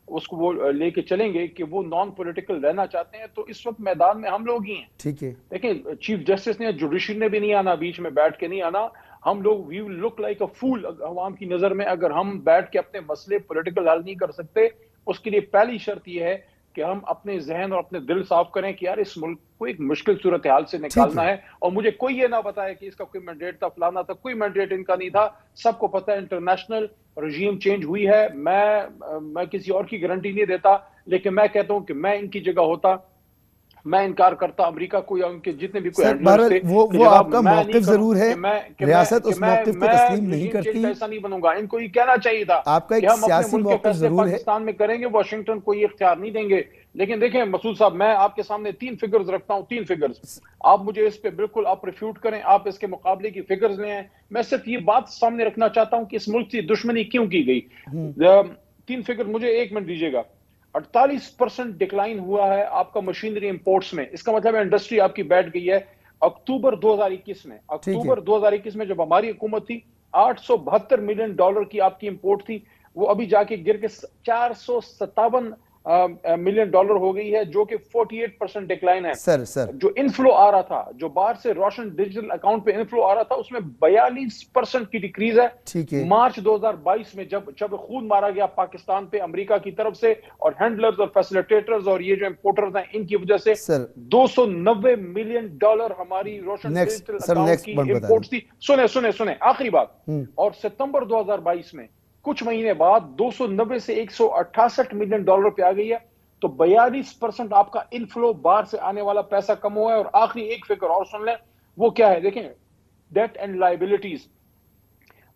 उसको वो लेके चलेंगे कि वो नॉन पॉलिटिकल रहना चाहते हैं, तो इस वक्त मैदान में हम लोग ही हैं। ठीक है, देखिए चीफ जस्टिस ने, जुडिशरी ने भी नहीं आना, बीच में बैठ के नहीं आना। हम लोग we will look like a fool अवाम की नजर में अगर हम बैठ के अपने मसले पॉलिटिकल हल नहीं कर सकते। उसके लिए पहली शर्त यह है कि हम अपने जहन और अपने दिल साफ करें कि यार इस मुल्क को एक मुश्किल सूरत हाल से निकालना है। और मुझे कोई ये ना बताए कि इसका कोई मैंडेट था, फलाना था, कोई मैंडेट इनका नहीं था। सबको पता है इंटरनेशनल रजीम चेंज हुई है। मैं किसी और की गारंटी नहीं देता, लेकिन मैं कहता हूं कि मैं इनकी जगह होता, मैं इनकार करता अमेरिका को या उनके जितने भी कोई सर हैंडलर्स बहरहाल थे वो कि वो जनाब आपका मैं नहीं मौक़िफ़ करूं ज़रूर है, रियासत उस मौक़िफ़ को तस्लीम नहीं regime change करती। का ऐसा नहीं बनूंगा। इनको ये कहना चाहिए था आपका कि एक हम अपने सियासी मुल्क के मौक़िफ़ फैसले ज़रूर है। पाकिस्तान में करेंगे, वॉशिंगटन को ये इख्तियार नहीं देंगे। लेकिन देखें मसूद साहब, मैं आपके सामने 3 फिगर्स रखता हूं, 3 फिगर्स, आप मुझे इस पे बिल्कुल आप रिफ्यूट करें, आप इसके मुकाबले की फिगर्स ले आए। मैं सिर्फ ये बात सामने रखना चाहता हूं कि इस मुल्क की दुश्मनी क्यों की गई। 3 फिगर मुझे 1 मिनट दीजिएगा। 48% डिक्लाइन हुआ है आपका मशीनरी इंपोर्ट्स में। इसका मतलब है इंडस्ट्री आपकी बैठ गई है। अक्टूबर 2021 में, ठीक है। अक्टूबर 2021 में जब हमारी हुकूमत थी, $872 मिलियन की आपकी इंपोर्ट थी, वो अभी जाके गिर के $457 मिलियन हो गई है, जो कि 48% डिक्लाइन है। सर जो इनफ्लो आ रहा था, जो बाहर से रोशन डिजिटल अकाउंट पे इनफ्लो आ रहा था, उसमें 42% की डिक्रीज है। ठीक है। मार्च 2022 में जब खून मारा गया पाकिस्तान पे अमेरिका की तरफ से और हैंडलर्स और फैसिलिटेटर्स और ये जो इंपोर्टर्स हैं इनकी वजह से सर $290 मिलियन हमारी रोशन डिजिटल अकाउंट नेक्स्ट की पॉइंट बता इंपोर्ट्स थी। सुने आखिरी बात। और सितंबर 2022 में कुछ महीने बाद 290 से $168 मिलियन पे आ गई है। तो 42% आपका इनफ्लो बाहर से आने वाला पैसा कम हुआ है। और आखिरी एक फिगर और सुन लें, वो क्या है देखें, डेट एंड लायबिलिटीज।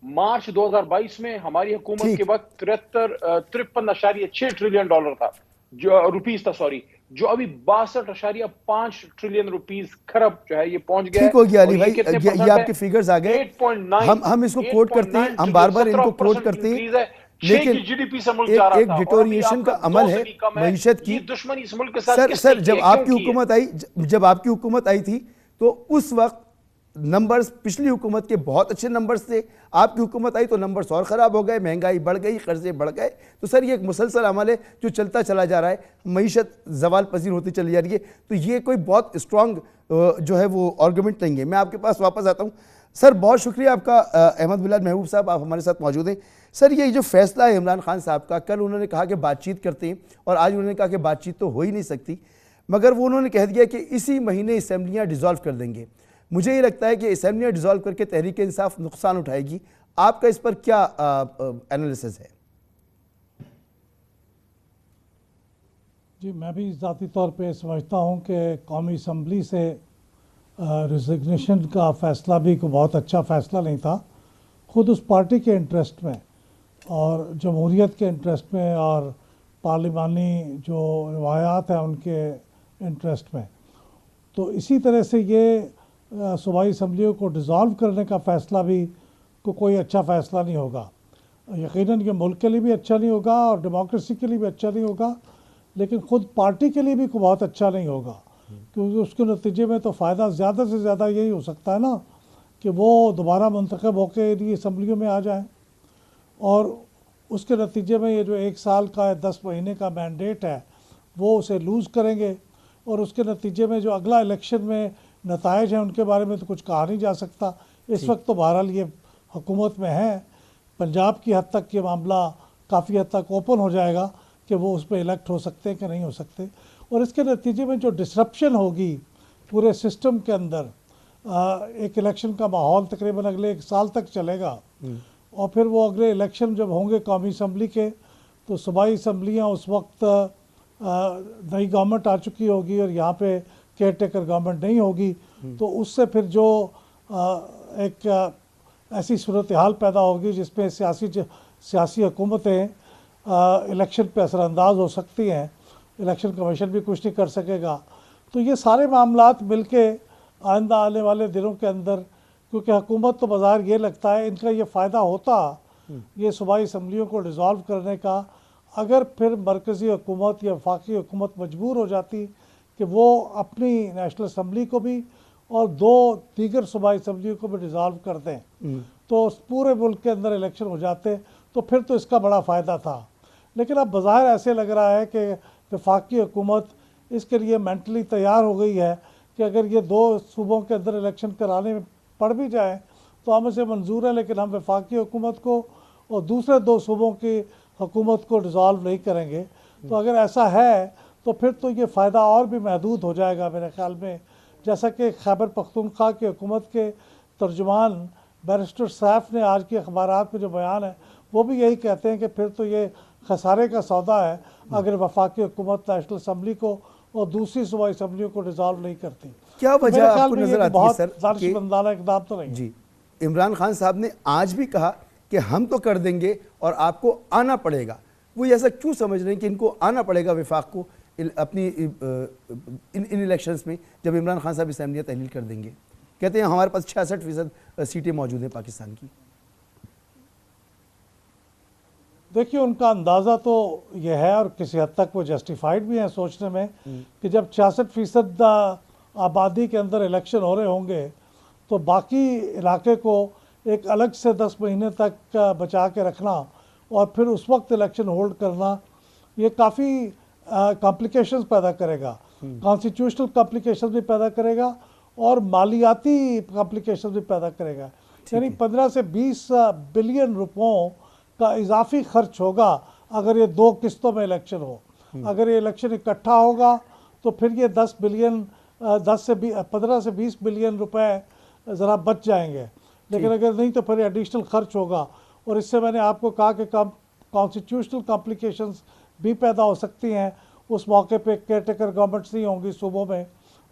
मार्च 2022 में हमारी हुकूमत के ठीक। वक्त 53.6 ट्रिलियन था, जो रुपीस था, सॉरी, जो अभी 62.5 ट्रिलियन रुपीस खरब जो है ये पहुंच गया है। ठीक हो गया और अली ये भाई, कितने ये परसेंट है? आपके फिगर्स आ गए। 8.9, हम इसको कोट करते हैं, हम 8.9 बार बार इनको कोट 17% करते हैं, इंक्रीज है। 6 लेकिन की जीडीपी से मुल्क जा रहा एक था और अभी डिटोरिएशन का आपका 2 अमल से है भी कम है। मईशत ये की। दुश्मनी इस मुल्क के साथ सर किसने सर की जब है, क्यों आपकी की है? हुकूमत आई, जब आपकी हुकूमत आई थी तो उस वक्त नंबर्स पिछली हुकूमत के बहुत अच्छे नंबर्स थे। आपकी हुकूमत आई तो नंबर्स और ख़राब हो गए, महंगाई बढ़ गई, कर्जे बढ़ गए। तो सर ये एक मुसलसल अमल है जो चलता चला जा रहा है, मईशत जवाल पजीर होती चली जा रही है। तो ये कोई बहुत स्ट्रॉन्ग जो है वो आर्गूमेंट नहीं है। मैं आपके पास वापस आता हूँ। सर बहुत शुक्रिया आपका, अहमद बिलाल महबूब साहब, आप हमारे साथ मौजूद हैं। सर ये जो फैसला है इमरान खान साहब का, कल उन्होंने कहा कि बातचीत करते हैं और आज उन्होंने कहा कि बातचीत तो हो ही नहीं सकती, मगर वो उन्होंने कह दिया कि इसी महीने असम्बलियाँ डिज़ोल्व कर देंगे। मुझे ये लगता है कि असम्बलियाँ डिज़ोल्व करके तहरीक इंसाफ नुकसान उठाएगी। आपका इस पर क्या एनालिसिस है? जी, मैं भी ज़ाती तौर पे समझता हूँ कि कौमी असम्बली से रिजिग्नेशन का फ़ैसला भी कोई बहुत अच्छा फ़ैसला नहीं था, ख़ुद उस पार्टी के इंटरेस्ट में और जमहूरियत के इंटरेस्ट में और पार्लिमानी जो रवायात हैं उनके इंटरेस्ट में। तो इसी तरह से ये सूबाई असम्बलियों को डिज़ोल्व करने का फ़ैसला भी कोई अच्छा फ़ैसला नहीं होगा। यकीनन ये मुल्क के लिए भी अच्छा नहीं होगा और डेमोक्रेसी के लिए भी अच्छा नहीं होगा, लेकिन ख़ुद पार्टी के लिए भी कोई बहुत अच्छा नहीं होगा, क्योंकि उसके नतीजे में तो फ़ायदा ज़्यादा से ज़्यादा यही हो सकता है ना कि वो दोबारा मुंतखब होकर इनकी असम्बलियों में आ जाएं और उसके नतीजे में ये जो 1 साल का 10 महीने का मैंडेट है वो उसे लूज़ करेंगे और उसके नतीजे में जो अगला इलेक्शन में नताइज हैं उनके बारे में तो कुछ कहा नहीं जा सकता। इस वक्त तो बहरहाल ये हुकूमत में है, पंजाब की हद तक ये मामला काफ़ी हद तक ओपन हो जाएगा कि वो उस पर इलेक्ट हो सकते हैं कि नहीं हो सकते। और इसके नतीजे में जो डिसरप्शन होगी पूरे सिस्टम के अंदर, एक इलेक्शन का माहौल तकरीबन अगले 1 साल तक चलेगा और फिर वो अगले इलेक्शन जब होंगे कौमी असम्बली के, तो सूबाई असम्बलियाँ उस वक्त नई गवर्नमेंट आ चुकी होगी और यहाँ पे केयर टेकर गवर्नमेंट नहीं होगी। तो उससे फिर जो एक ऐसी सूरत हाल पैदा होगी जिसमें सियासी हुकूमतें इलेक्शन पे असरानंदाज हो सकती हैं, इलेक्शन कमीशन भी कुछ नहीं कर सकेगा। तो ये सारे मामलात मिल के आइंदा आने वाले दिनों के अंदर, क्योंकि हुकूमत तो बाज़ार ये लगता है इनका ये फ़ायदा होता ये सूबाई असम्बलियों को डिज़ोल्व करने का, अगर फिर मरकज़ी हुकूमत या वफाकी हुकूमत मजबूर हो जाती कि वो अपनी नेशनल असम्बली को भी और 2 दीगर सूबाई असम्बलियों को भी डिज़ोल्व कर दें, तो पूरे मुल्क के अंदर इलेक्शन हो जाते, तो फिर तो इसका बड़ा फ़ायदा था। लेकिन अब बाज़ार ऐसे लग रहा है कि वफाकी हुकूमत इसके लिए मेंटली तैयार हो गई है कि अगर ये 2 सूबों के अंदर इलेक्शन कराने पड़ भी जाए तो हमें से मंजूर है, लेकिन हम वफाकी हुकूमत को और दूसरे 2 सूबों की हुकूमत को डिज़ोल्व नहीं करेंगे। तो अगर ऐसा है तो फिर तो ये फ़ायदा और भी महदूद हो जाएगा मेरे ख़्याल में। जैसा कि खैबर पख्तूनख्वा की हुकूमत के तर्जुमान बैरिस्टर सैफ ने आज के अखबारात में जो बयान है वो भी यही कहते हैं कि फिर तो ये खसारे का सौदा है अगर वफाकी हुकूमत नेशनल असम्बली को और दूसरी सूबाई असम्बलियों को डिसॉल्व नहीं करती। क्या वजह मेरे ख्याल आपको में ये नजर आती है बहुत सर दानिशमंदाना इकदाम तो नहीं है। जी, इमरान खान साहब ने आज भी कहा कि हम तो कर देंगे और आपको आना पड़ेगा, वो ऐसा क्यों समझ रहे हैं कि इनको आना पड़ेगा विफाक को अपनी इन इलेक्शंस में, जब इमरान खान साहब असम्बलियाँ तहलील कर देंगे? कहते हैं हमारे पास 66% सीटें मौजूद हैं पाकिस्तान की। देखिए, उनका अंदाज़ा तो यह है और किसी हद तक वो जस्टिफाइड भी हैं सोचने में कि जब 66% आबादी के अंदर इलेक्शन हो रहे होंगे तो बाकी इलाके को एक अलग से 10 महीने तक बचा के रखना और फिर उस वक्त इलेक्शन होल्ड करना, ये काफ़ी कॉम्प्लिकेशंस पैदा करेगा, कॉन्स्टिट्यूशनल कॉम्प्लिकेशंस भी पैदा करेगा और मालियाती कॉम्प्लिकेशंस भी पैदा करेगा। यानी 15 से 20 बिलियन रुपयों का इजाफी खर्च होगा अगर ये 2 किस्तों में इलेक्शन हो। अगर ये इलेक्शन इकट्ठा होगा तो फिर ये 15 से 20 बिलियन रुपए ज़रा बच जाएंगे, लेकिन अगर नहीं तो फिर एडिशनल खर्च होगा। और इससे मैंने आपको कहा कि कॉन्स्टिट्यूशनल कॉम्प्लिकेशंस भी पैदा हो सकती हैं। उस मौके पे केयरटेकर गवर्नमेंट्स नहीं होंगी सूबों में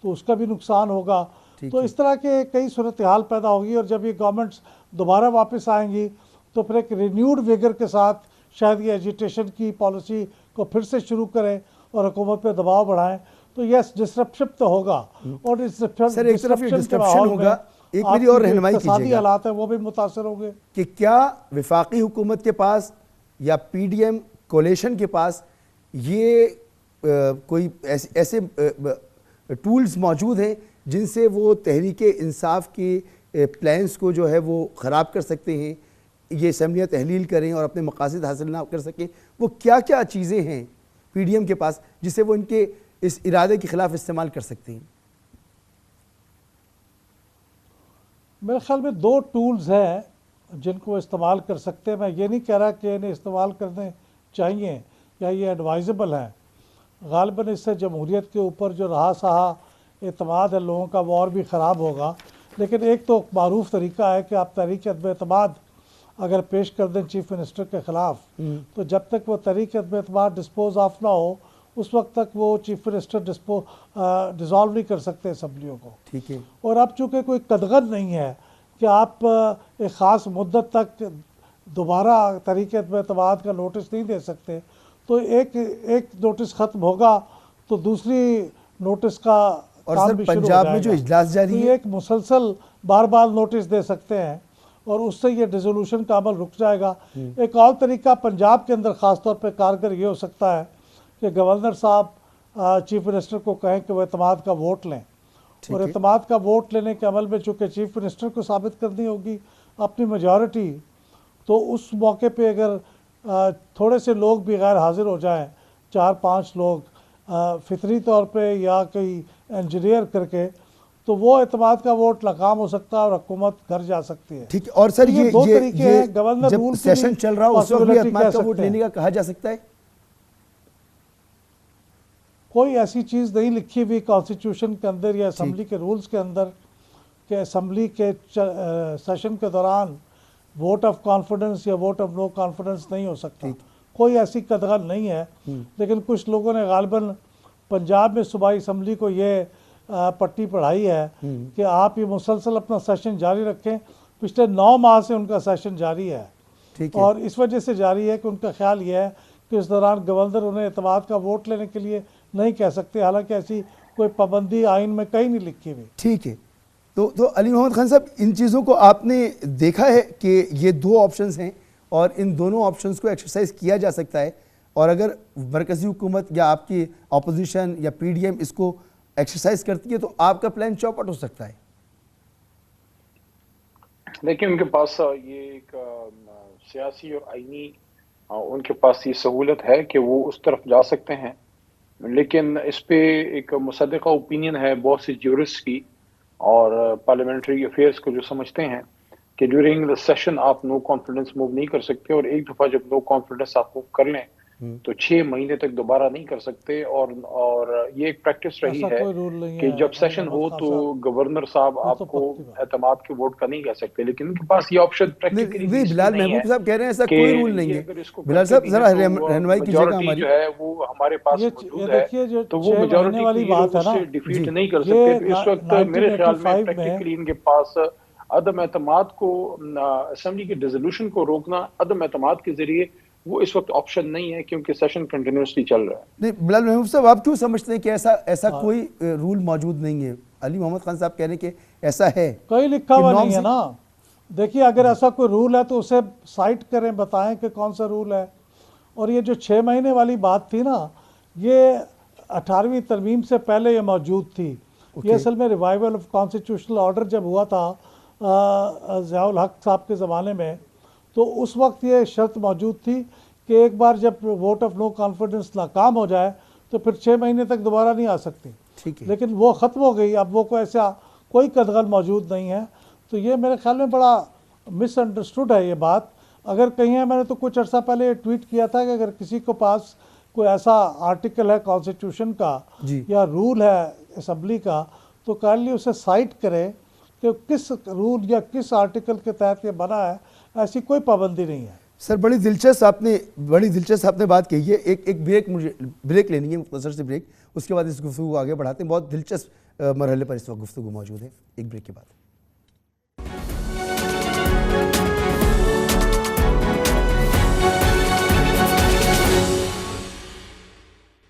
तो उसका भी नुकसान होगा। तो इस तरह के कई सूरत हाल पैदा होगी और जब ये गवर्नमेंट्स दोबारा वापस आएंगी तो फिर एक रिन्यूड विगर के साथ शायद ये एजिटेशन की पॉलिसी को फिर से शुरू करें और हुकूमत पे दबाव बढ़ाएं। तो यस, डिस्ट्रप्शन तो होगा और सर एक तरफ ये डिस्ट्रप्शन होगा, एक मेरी और रहनुमाई कीजिएगा, हालात है वो भी मुतासर होंगे कि क्या विफाकी हुकूमत के पास या पीडीएम कोलेशन के पास ये कोई ऐसे टूल्स मौजूद हैं जिनसे वो तहरीके इंसाफ के प्लान्स को जो है वो ख़राब कर सकते हैं, ये असम्बलियाँ तहलील करें और अपने मकासद हासिल ना कर सकें? वो क्या क्या चीज़ें हैं पीडीएम के पास जिससे वो इनके इस इरादे के ख़िलाफ़ इस्तेमाल कर सकते हैं? मेरे ख्याल में 2 टूल्स हैं जिनको इस्तेमाल कर सकते हैं। मैं ये नहीं कह रहा कि इन्हें इस्तेमाल करने चाहिए या ये एडवाइजेबल है। गालिबन इससे जमहूरियत के ऊपर जो रहा सहा एतमाद है लोगों का वो और भी ख़राब होगा। लेकिन एक तो मारूफ तरीका है कि आप तहरीक अदम एतमाद अगर पेश कर दें चीफ मिनिस्टर के ख़िलाफ़ तो जब तक वो तहरीक अदम एतमाद डिस्पोज ऑफ ना हो उस वक्त तक वो चीफ मिनिस्टर डिज़ोल्व नहीं कर सकते असम्बलियों को। ठीक है। और अब चूँकि कोई कदगन नहीं है कि आप एक ख़ास मुद्दत तक दोबारा तहरीक अदम एतमाद का नोटिस नहीं दे सकते, तो एक नोटिस ख़त्म होगा तो दूसरी नोटिस का और सर पंजाब में जो इजलास जारी है, एक मुसलसल बार बार नोटिस दे सकते हैं और उससे ये डिसोल्यूशन का अमल रुक जाएगा। एक और तरीका पंजाब के अंदर ख़ास तौर पे कारगर ये हो सकता है कि गवर्नर साहब चीफ मिनिस्टर को कहें कि वो एतमाद का वोट लें और एतमाद का वोट लेने के अमल में चूँकि चीफ मिनिस्टर को साबित करनी होगी अपनी मेजॉरिटी, तो उस मौके पे अगर थोड़े से लोग भी गैर हाजिर हो जाएं, 4-5 लोग फितरी तौर पे या कोई इंजीनियर करके, तो वो एतमाद का वोट नाकाम हो सकता है और हुकूमत घर जा सकती है। ठीक है। और सर तो ये 2 तरीके हैं। गवर्नर जब रूल सेशन चल रहा हो उस वक्त भी एतमाद का वोट लेने का कहा जा सकता है? कोई ऐसी चीज़ नहीं लिखी हुई कॉन्स्टिट्यूशन के अंदर या असम्बली के रूल्स के अंदर कि असम्बली के सेशन के दौरान वोट ऑफ कॉन्फिडेंस या वोट ऑफ नो कॉन्फिडेंस नहीं हो सकता। कोई ऐसी कदगन नहीं है। लेकिन कुछ लोगों ने गालिबन पंजाब में सूबाई असम्बली को ये पट्टी पढ़ाई है कि आप ये मुसलसल अपना सेशन जारी रखें। पिछले 9 माह से उनका सेशन जारी है और इस वजह से जारी है कि उनका ख्याल ये है कि इस दौरान गवर्नर उन्हें एतमाद का वोट लेने के लिए नहीं कह सकते, हालांकि ऐसी कोई पाबंदी आइन में कहीं नहीं लिखी हुई। ठीक है। तो अली मोहम्मद खान साहब, इन चीज़ों को आपने देखा है कि ये 2 ऑप्शंस हैं और इन दोनों ऑप्शंस को एक्सरसाइज किया जा सकता है, और अगर मरकज़ी हुकूमत या आपकी अपोजिशन या पीडीएम इसको एक्सरसाइज करती है तो आपका प्लान चौपट हो सकता है? देखिए, उनके पास ये एक सियासी और आईनी उनके पास ये सहूलत है कि वो उस तरफ जा सकते हैं, लेकिन इस पे एक मुसद्दक़ा ओपिनियन है बहुत सी ज्यूरिस्ट की और पार्लियामेंट्री अफेयर्स को जो समझते हैं कि ड्यूरिंग द सेशन आप नो कॉन्फिडेंस मूव नहीं कर सकते, और एक दफ़ा जब नो कॉन्फिडेंस आप मूव कर लें तो 6 महीने तक दोबारा नहीं कर सकते। और ये एक प्रैक्टिस रही ऐसा है कोई रूल नहीं कि है जब अली सेशन अहमद हो खान तो साहब, गवर्नर साहब ये तो आपको पक्की बात। एतमाद के वोट का नहीं कह सकते, लेकिन उनके पास ये ऑप्शन नहीं प्रैक्टिकली भी नहीं, इसलिए बिलाल नहीं है महबूब साहब कह रहे हैं ऐसा कि कोई रूल नहीं ये है। अगर इसको बिलाल करते साहब भी जरा हैं तो रहनुमाई कीजिएगा मेजोरिटी हमारी। जो है वो हमारे पास ये मौजूद है, देखिए जो तो वो 6 महीने मेजोरिटी को वाली ये लोग बात है ना, उससे डिफीट जी नहीं कर ये सकते। तो इस वक्त मेरे ख्याल में 1985 प्रैक्टिकली में इनके पास अदम एतमाद को, असेंबली के डिसोल्यूशन को रोकना अदम एतमाद के जरिए, वो इस वक्त ऑप्शन नहीं है क्योंकि सेशन कंटिन्यूसली चल रहा है। नहीं बिलाल महबूब साहब, आप क्यों समझते हैं कि ऐसा ऐसा हाँ, कोई रूल मौजूद नहीं है? अली मोहम्मद खान साहब कह रहे हैं कि ऐसा है कहीं लिखा कि हुआ नहीं नॉर्म्स है ना। देखिए अगर ऐसा कोई रूल है तो उसे साइट करें, बताएं कि कौन सा रूल है। और ये जो 6 महीने वाली बात थी ना, ये 18वीं तरमीम से पहले ये मौजूद थी। ये असल में रिवाइवल ऑफ कॉन्स्टिट्यूशनल ऑर्डर जब हुआ था ज़ियाउल हक साहब के ज़माने में, तो उस वक्त ये शर्त मौजूद थी कि एक बार जब वोट ऑफ नो कॉन्फिडेंस नाकाम हो जाए तो फिर 6 महीने तक दोबारा नहीं आ सकती। ठीक है। लेकिन वो ख़त्म हो गई, अब वो कोई ऐसा कोई कदगल मौजूद नहीं है। तो ये मेरे ख्याल में बड़ा मिसअंडरस्टूड है ये बात। अगर कहीं है, मैंने तो कुछ अर्सा पहले ट्वीट किया था कि अगर किसी के पास कोई ऐसा आर्टिकल है कॉन्स्टिट्यूशन का जी। या रूल है असम्बली का, तो काइंडली उसे साइट करें कि किस रूल या किस आर्टिकल के तहत ये बना है। ऐसी कोई पाबंदी नहीं है। सर बड़ी दिलचस्प आपने बात कही है। एक ब्रेक, मुझे ब्रेक लेनी है, मुख्तसर से ब्रेक, उसके बाद इस गुफ्तगू को आगे बढ़ाते हैं। बहुत दिलचस्प मरहले पर इस वक्त गुफ्तगू मौजूद है। एक ब्रेक के बाद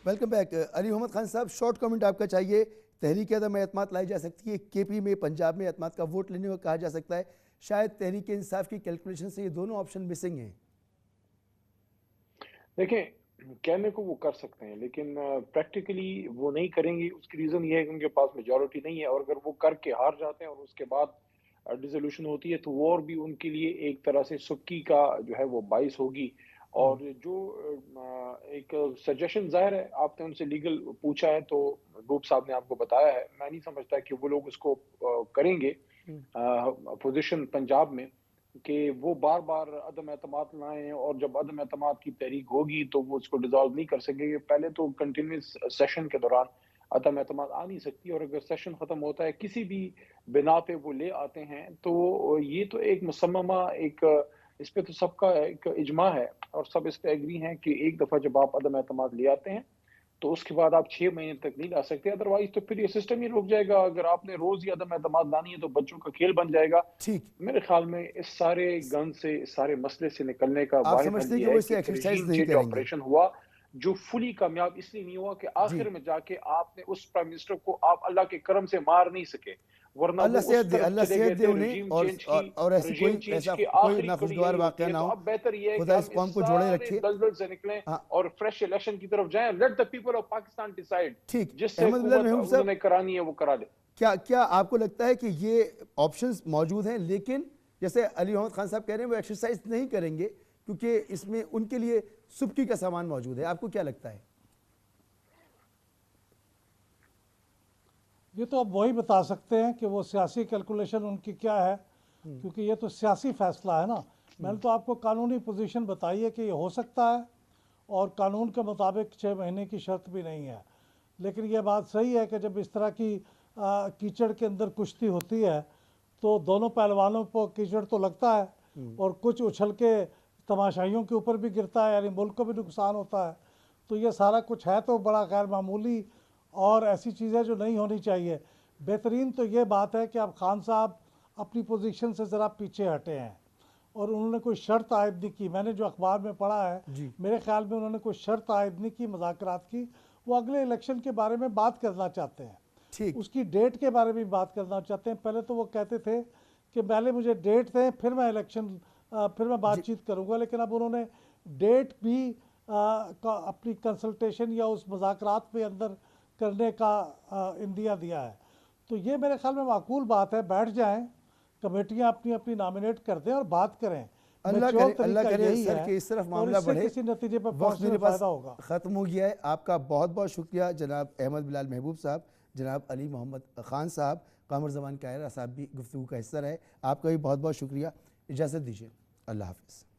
वेलकम बैक। अली मोहम्मद खान साहब, शॉर्ट कमेंट आपका चाहिए। तहरीक अदम एतमाद लाई जा सकती है, केपी में पंजाब में एतमाद का वोट लेने को कहा जा सकता है। शायद तहरीक इंसाफ की कैलकुलेशन से ये दोनों ऑप्शन मिसिंग हैं। देखें, कहने को वो कर सकते हैं लेकिन प्रैक्टिकली वो नहीं करेंगे। उसकी रीज़न ये है कि उनके पास मेजॉरिटी नहीं है, और अगर वो करके हार जाते हैं और उसके बाद डिसोल्यूशन होती है तो वो और भी उनके लिए एक तरह से सुक्की का जो है वो बाइस होगी। और जो एक सजेशन ज़ाहिर है आपने उनसे लीगल पूछा है तो रूप साहब ने आपको बताया है। मैं नहीं समझता कि वो लोग उसको करेंगे अपोजिशन पंजाब में कि वो बार बार अदम एतमाद लाएं, और जब अदम एतमाद की तहरीक होगी तो वो उसको डिसॉल्व नहीं कर सकेंगे। पहले तो कंटिन्यूस सेशन के दौरान अदम एतमाद आ नहीं सकती, और अगर सेशन ख़त्म होता है किसी भी बिना पे वो ले आते हैं तो ये तो एक मुसम्मा एक इस पे तो सबका एक इजमा है और सब इस पे एग्री हैं कि एक दफ़ा जब आप अदम एतमाद ले आते हैं तो उसके बाद आप 6 महीने तक नहीं ला सकते, अदरवाइज तो फिर ये सिस्टम ही रुक जाएगा। अगर आपने रोज ही अदम एतमाद लानी है तो बच्चों का खेल बन जाएगा। ठीक, मेरे ख्याल में इस सारे गन से, इस सारे मसले से निकलने का आप वाहिद समझते हल हैं ये कि वो है इसे कि एक्सरसाइज regime नहीं change करेंगे? ऑपरेशन हुआ जो फुली कामयाब इसलिए नहीं हुआ कि जी, आखिर में जाके आपने उस प्राइम मिनिस्टर को आप अल्लाह के करम से मार नहीं सके, वरना वो अल्लाह उस सेहत दे, तरफ अल्लाह चले सेहत गए दे थे। उन्हें। regime और change की और ऐसी regime change ऐसा की कोई आखिरी कड़ी नाखुशगवार यही होती वाक़या है। ना तो हो। अब बेहतर ये है कि खुदा इस हम कौम इस को जोड़े सारे रखे। दलदल से निकलें हाँ और फ्रेश इलेक्शन की तरफ जाएं। Let the people of Pakistan decide, ठीक। जिससे अहमद बिलाल हुकूमत महबूब साहब, उन्होंने करानी है वो करा ले। क्या क्या आपको लगता है कि ये ऑप्शंस मौजूद हैं, लेकिन जैसे अली मोहम्मद खान साहब कह रहे हैं वो एक्सरसाइज नहीं करेंगे क्योंकि इसमें उनके लिए सुबकी का सामान मौजूद है? आपको क्या लगता है? ये तो अब वही बता सकते हैं कि वो सियासी कैलकुलेशन उनकी क्या है, क्योंकि ये तो सियासी फैसला है ना। मैंने तो आपको कानूनी पोजीशन बताई है कि ये हो सकता है, और कानून के मुताबिक 6 महीने की शर्त भी नहीं है। लेकिन ये बात सही है कि जब इस तरह की कीचड़ के अंदर कुश्ती होती है तो दोनों पहलवानों को कीचड़ तो लगता है और कुछ उछल के तमाशाइयों के ऊपर भी गिरता है, यानी मुल्क को भी नुकसान होता है। तो ये सारा कुछ है तो बड़ा गैर मामूली और ऐसी चीज़ें जो नहीं होनी चाहिए। बेहतरीन तो ये बात है कि अब खान साहब अपनी पोजीशन से ज़रा पीछे हटे हैं और उन्होंने कोई शर्त आयद नहीं की। मैंने जो अखबार में पढ़ा है, मेरे ख्याल में उन्होंने कोई शर्त आयद नहीं की मुज़ाकरात की। वो अगले इलेक्शन के बारे में बात करना चाहते हैं, ठीक, उसकी डेट के बारे में बात करना चाहते हैं। पहले तो वो कहते थे कि पहले मुझे डेट दें फिर मैं इलेक्शन फिर मैं बातचीत करूँगा, लेकिन अब उन्होंने डेट भी अपनी कंसल्टेशन या उस मुज़ाकरात में अंदर करने का इंदिया दिया है। तो ये मेरे ख्याल में माकूल बात है, बैठ जाएं, कमेटियां अपनी अपनी नॉमिनेट कर दें और बात करें। अल्लाह मैच्योर करे, अल्लाह तरीका करे यही सर है कि इस तरफ और मामला इससे बढ़े। किसी नतीजे पर वक्त पहुंचने मेरे में पास फ़ायदा होगा। ख़त्म हो गया है। आपका बहुत बहुत शुक्रिया जनाब अहमद बिलाल महबूब साहब, जनाब अली मोहम्मद खान साहब, कामर ज़मान कायरा साहब भी गुफ्तगू का हिस्सा रहे। आपका भी बहुत बहुत शुक्रिया। इजाज़त दीजिए, अल्लाह हाफ़िज़।